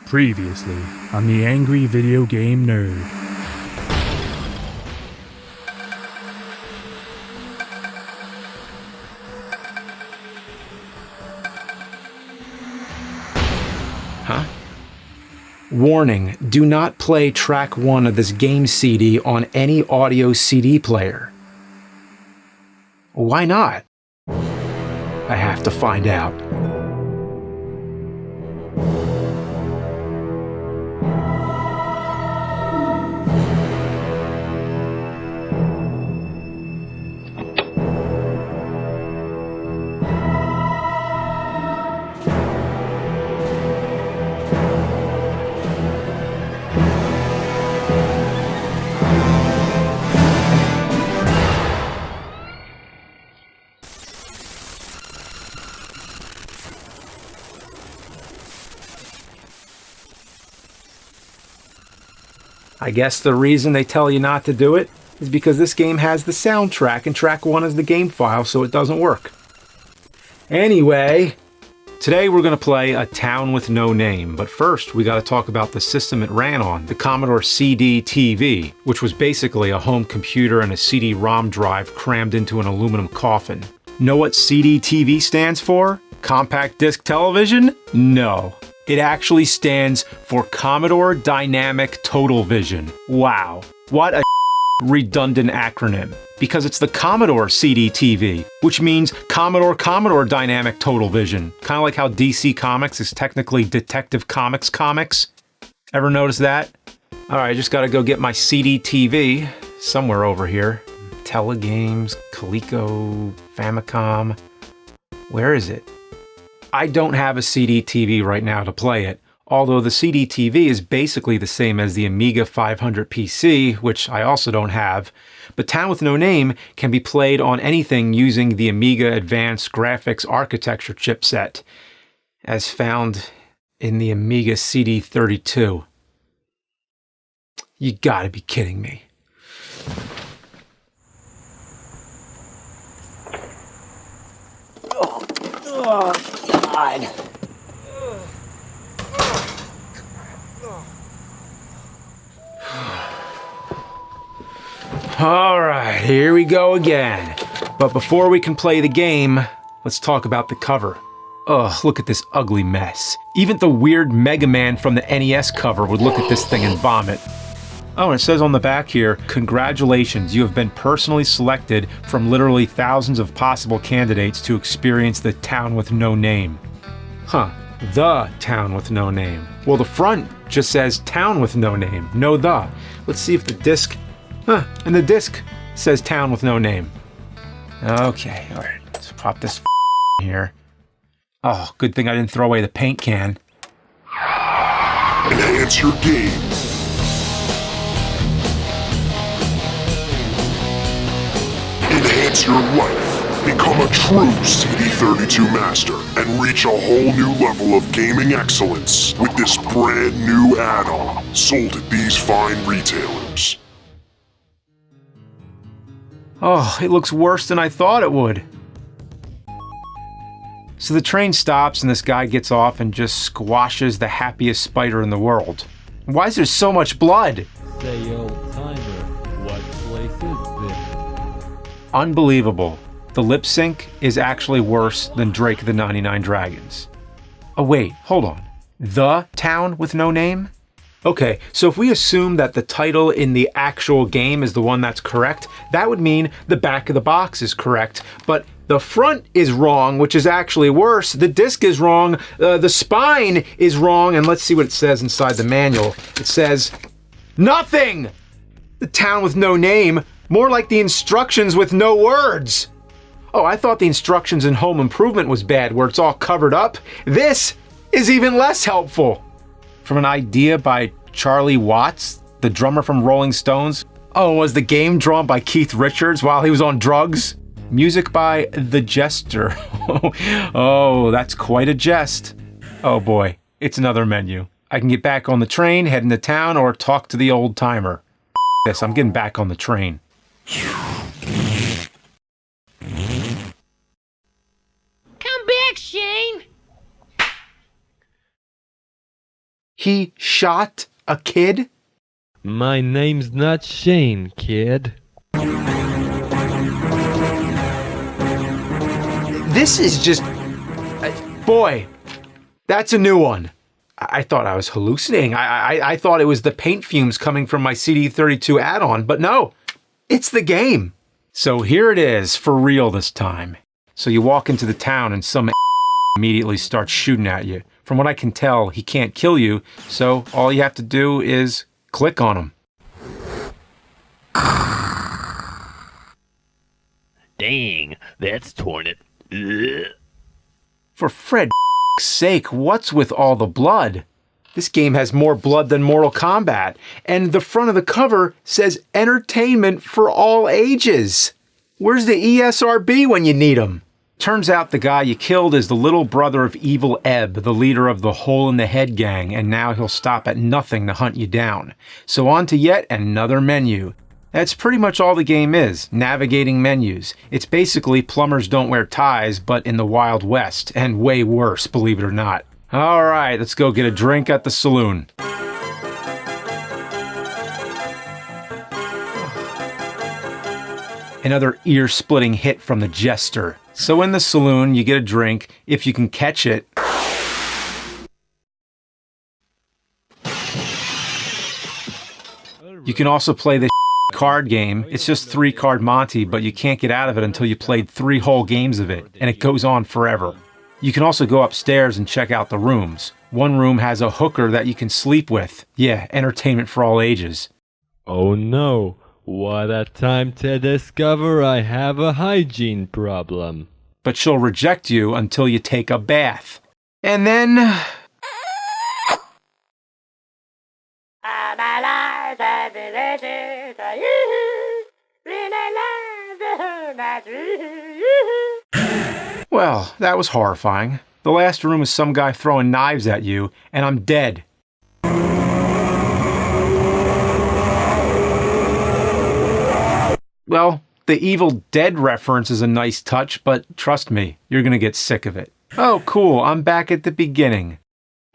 Previously on the Angry Video Game Nerd. Huh? Warning, do not play track 1 of this game CD on any audio CD player. Why not? I have to find out. I guess the reason they tell you not to do it is because this game has the soundtrack and track 1 is the game file, so it doesn't work. Anyway, today we're going to play A Town with No Name, but first we got to talk about the system it ran on, the Commodore CDTV, which was basically a home computer and a CD-ROM drive crammed into an aluminum coffin. Know what CDTV stands for? Compact disc television? No. It actually stands for Commodore Dynamic Total Vision. Wow, what a redundant acronym. Because it's the Commodore CDTV, which means Commodore Dynamic Total Vision. Kind of like how DC Comics is technically Detective Comics. Ever notice that? Alright, I just gotta go get my CDTV somewhere over here. Telegames, Coleco, Famicom. Where is it? I don't have a CDTV right now to play it, although the CDTV is basically the same as the Amiga 500 PC, which I also don't have, but Town with No Name can be played on anything using the Amiga Advanced Graphics Architecture chipset, as found in the Amiga CD32. You gotta be kidding me. Oh, God. All right, here we go again. But before we can play the game, let's talk about the cover. Ugh, look at this ugly mess. Even the weird Mega Man from the NES cover would look at this thing and vomit. Oh, and it says on the back here, congratulations, you have been personally selected from literally thousands of possible candidates to experience the Town with No Name. Huh, the Town with No Name. Well, the front just says Town with No Name, no the. Let's see if the disc, and the disc says Town with No Name. Okay, all right, let's pop this here. Oh, good thing I didn't throw away the paint can. Enhance your game. Enhance your life. Become a true CD32 master and reach a whole new level of gaming excellence with this brand new add-on sold at these fine retailers. Oh, it looks worse than I thought it would. So the train stops and this guy gets off and just squashes the happiest spider in the world. Why is there so much blood? Say, old timer, what place is this? Unbelievable. The lip sync is actually worse than Drake the 99 Dragons. Oh wait, hold on. The Town with No Name? Okay, so if we assume that the title in the actual game is the one that's correct, that would mean the back of the box is correct, but the front is wrong, which is actually worse. The disc is wrong, the spine is wrong, and let's see what it says inside the manual. It says, nothing! The Town with No Name, more like the instructions with no words. Oh, I thought the instructions in Home Improvement was bad, where it's all covered up. This is even less helpful. From an idea by Charlie Watts, the drummer from Rolling Stones. Oh, was the game drawn by Keith Richards while he was on drugs? Music by The Jester. Oh, that's quite a jest. Oh boy, it's another menu. I can get back on the train, head into town, or talk to the old timer. This, I'm getting back on the train. Come back, Shane! He shot a kid? My name's not Shane, kid. This is just... boy, that's a new one. I thought I was hallucinating. I thought it was the paint fumes coming from my CD32 add-on, but no, it's the game. So here it is, for real this time. So you walk into the town and some immediately starts shooting at you. From what I can tell, he can't kill you, so all you have to do is click on him. Dang, that's torn it. Ugh. For Fred's sake, what's with all the blood? This game has more blood than Mortal Kombat, and the front of the cover says entertainment for all ages. Where's the ESRB when you need him? Turns out the guy you killed is the little brother of Evil Ebb, the leader of the Hole in the Head gang, and now he'll stop at nothing to hunt you down. So on to yet another menu. That's pretty much all the game is, navigating menus. It's basically Plumbers Don't Wear Ties, but in the Wild West, and way worse, believe it or not. All right, let's go get a drink at the saloon. Another ear-splitting hit from the jester. So in the saloon, you get a drink, if you can catch it. You can also play this card game. It's just 3-card Monty, but you can't get out of it until you played 3 whole games of it, and it goes on forever. You can also go upstairs and check out the rooms. One room has a hooker that you can sleep with. Yeah, entertainment for all ages. Oh no, what a time to discover I have a hygiene problem. But she'll reject you until you take a bath. And then... well, that was horrifying. The last room is some guy throwing knives at you, and I'm dead. Well, the Evil Dead reference is a nice touch, but trust me, you're gonna get sick of it. Oh, cool, I'm back at the beginning.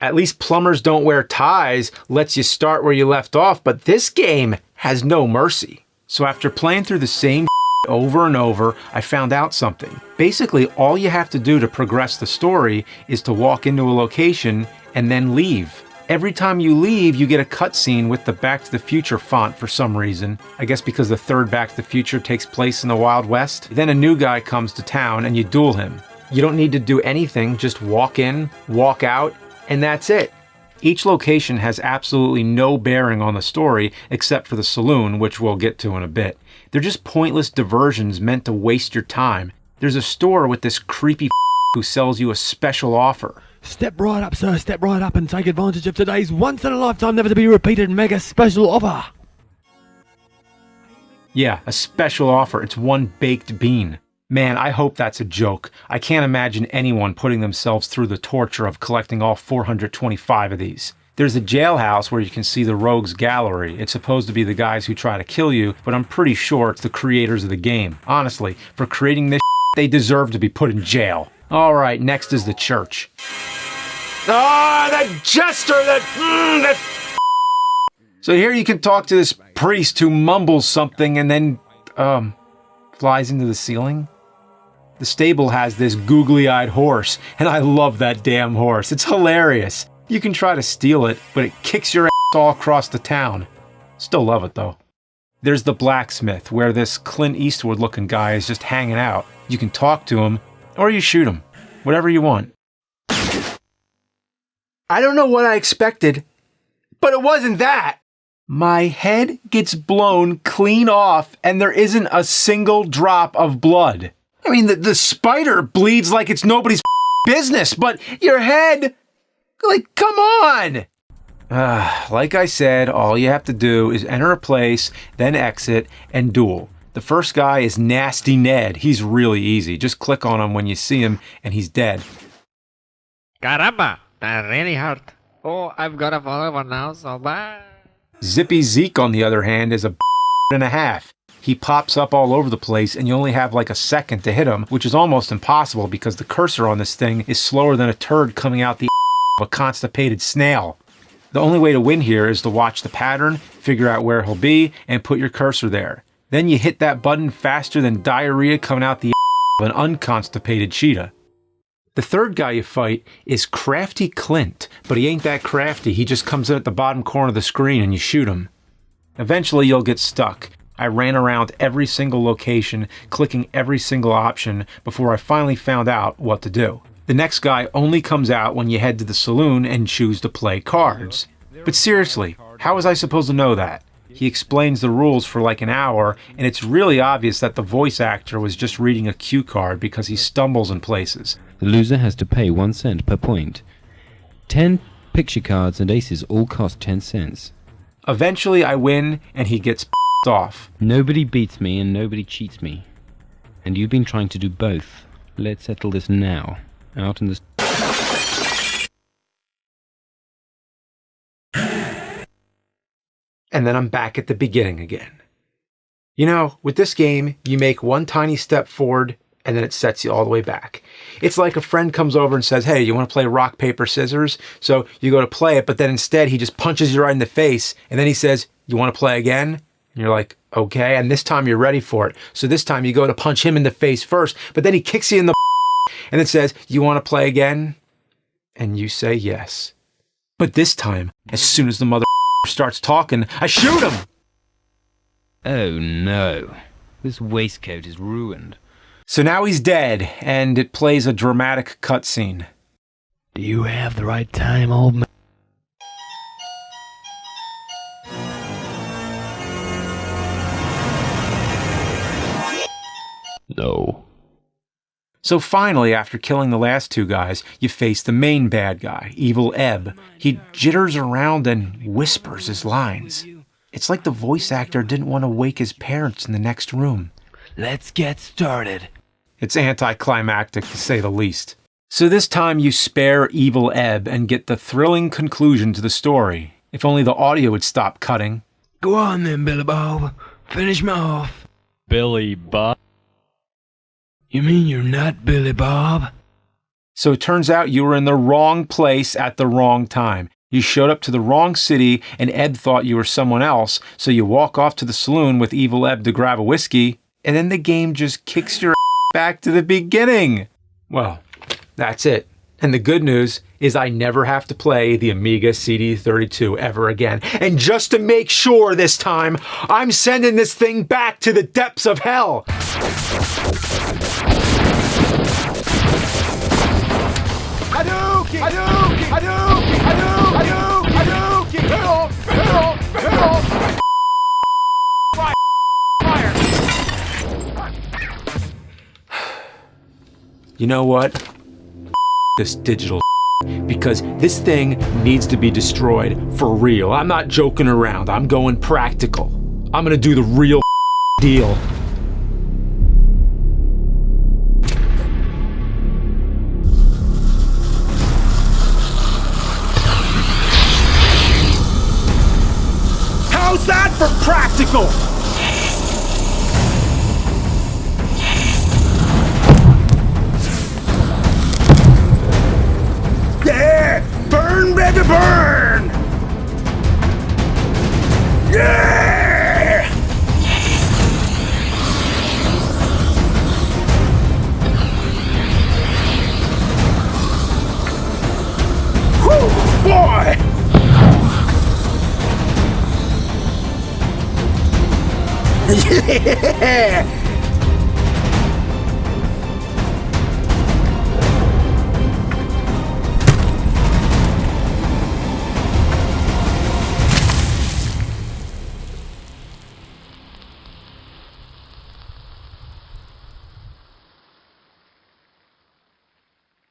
At least Plumbers Don't Wear Ties lets you start where you left off, but this game has no mercy. So after playing through the same over and over, I found out something. Basically, all you have to do to progress the story is to walk into a location and then leave. Every time you leave, you get a cutscene with the Back to the Future font for some reason. I guess because the third Back to the Future takes place in the Wild West. Then a new guy comes to town and you duel him. You don't need to do anything, just walk in, walk out, and that's it. Each location has absolutely no bearing on the story except for the saloon, which we'll get to in a bit. They're just pointless diversions meant to waste your time. There's a store with this creepy who sells you a special offer. Step right up, sir, step right up and take advantage of today's once-in-a-lifetime, never-to-be-repeated mega special offer. Yeah, a special offer. It's one baked bean. Man, I hope that's a joke. I can't imagine anyone putting themselves through the torture of collecting all 425 of these. There's a jailhouse where you can see the rogues gallery. It's supposed to be the guys who try to kill you, but I'm pretty sure it's the creators of the game. Honestly, for creating this they deserve to be put in jail. Alright, next is the church. Ah, that jester! That So here you can talk to this priest who mumbles something and then, flies into the ceiling. The stable has this googly-eyed horse, and I love that damn horse. It's hilarious. You can try to steal it, but it kicks your ass all across the town. Still love it, though. There's the blacksmith, where this Clint Eastwood-looking guy is just hanging out. You can talk to him, or you shoot him. Whatever you want. I don't know what I expected, but it wasn't that. My head gets blown clean off, and there isn't a single drop of blood. I mean, the spider bleeds like it's nobody's business, but your head... like, come on! Like I said, all you have to do is enter a place, then exit, and duel. The first guy is Nasty Ned. He's really easy. Just click on him when you see him, and he's dead. Caramba, that really hurt. Oh, I've got a follower now, so bye. Zippy Zeke, on the other hand, is a and a half. He pops up all over the place, and you only have like a second to hit him, which is almost impossible because the cursor on this thing is slower than a turd coming out the of a constipated snail. The only way to win here is to watch the pattern, figure out where he'll be, and put your cursor there. Then you hit that button faster than diarrhea coming out the of an unconstipated cheetah. The third guy you fight is Crafty Clint, but he ain't that crafty. He just comes in at the bottom corner of the screen and you shoot him. Eventually you'll get stuck. I ran around every single location, clicking every single option before I finally found out what to do. The next guy only comes out when you head to the saloon and choose to play cards. But seriously, how was I supposed to know that? He explains the rules for like an hour, and it's really obvious that the voice actor was just reading a cue card because he stumbles in places. The loser has to pay 1 cent per point. 10 picture cards and aces all cost 10 cents. Eventually I win, and he gets off. Nobody beats me and nobody cheats me. And you've been trying to do both. Let's settle this now. Out in the... And then I'm back at the beginning again. You know, with this game, you make one tiny step forward, and then it sets you all the way back. It's like a friend comes over and says, hey, you want to play rock, paper, scissors? So you go to play it, but then instead he just punches you right in the face, and then he says, you want to play again? And you're like, okay, and this time you're ready for it. So this time you go to punch him in the face first, but then he kicks you in the and it says, you want to play again? And you say yes. But this time, as soon as the mother starts talking, I shoot him! Oh no. This waistcoat is ruined. So now he's dead, and it plays a dramatic cutscene. Do you have the right time, old man? No. So finally, after killing the last two guys, you face the main bad guy, Evil Ebb. He jitters around and whispers his lines. It's like the voice actor didn't want to wake his parents in the next room. Let's get started. It's anticlimactic, to say the least. So this time you spare Evil Ebb and get the thrilling conclusion to the story. If only the audio would stop cutting. Go on then, Billy Bob. Finish me off. Billy Bob? You mean you're not Billy Bob? So it turns out you were in the wrong place at the wrong time. You showed up to the wrong city, and Ebb thought you were someone else, so you walk off to the saloon with Evil Ebb to grab a whiskey, and then the game just kicks your back to the beginning. Well, that's it. And the good news is I never have to play the Amiga CD32 ever again. And just to make sure this time, I'm sending this thing back to the depths of hell. Hadouken! Hadouken! Hadouken! Hadouken! Hadouken! Hadouken! Fire! You know what? This digital because this thing needs to be destroyed for real. I'm not joking around. I'm going practical. I'm gonna do the real deal. How's that for practical? Yeah! Burn, baby, burn! Yeah! Whew, boy! Yeah!